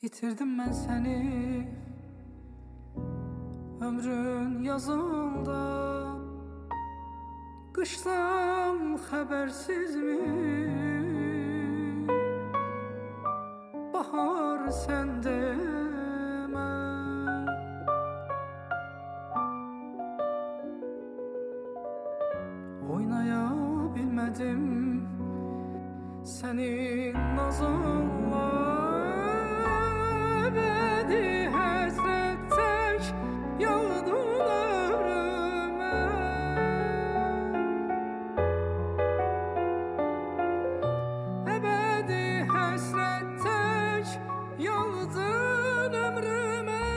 Yitirdim ben seni ömrün yazında. Kışsam habersiz mi? Bahar sende mi? Oynayabilmedim senin nazınla. Ebedi hasret tek yağdın ömrüme. Ebedi hasret tek yağdın ömrüme.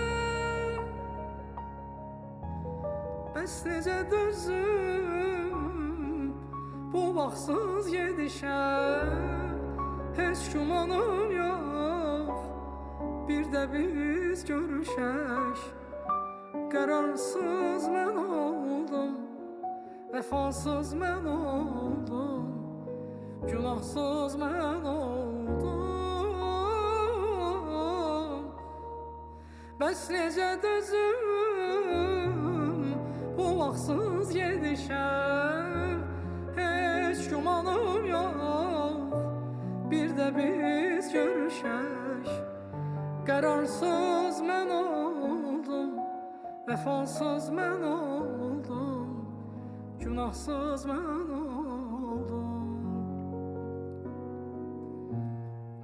Bəs necə dözüm bu vaxtsız gedişə? Heç gümanım yox bir də biz görüşək. Qərarsız mən oldum, vəfasız mən oldum, günahsız mən oldum. Bəs necə dözüm bu vaxtsız gedişə? Heç gümanım yox bir də biz görüşək. Qərarsız mən oldum, vəfasız mən oldum, günahsız mən oldum.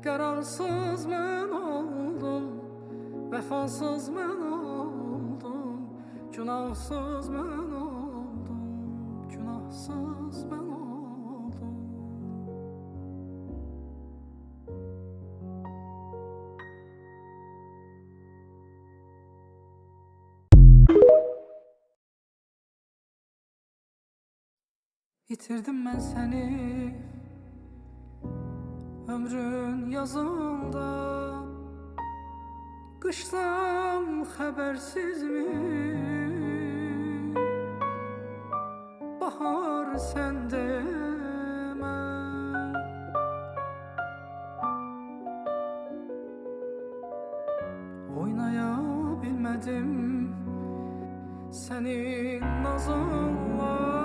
Qərarsız mən oldum, vəfasız mən oldum, günahsız mən oldum, günahsız mən oldum. Yitirdim ben seni ömrün yazında. Kışsam habersiz mi? Bahar sende mi? Oynayabilmedim senin nazınla.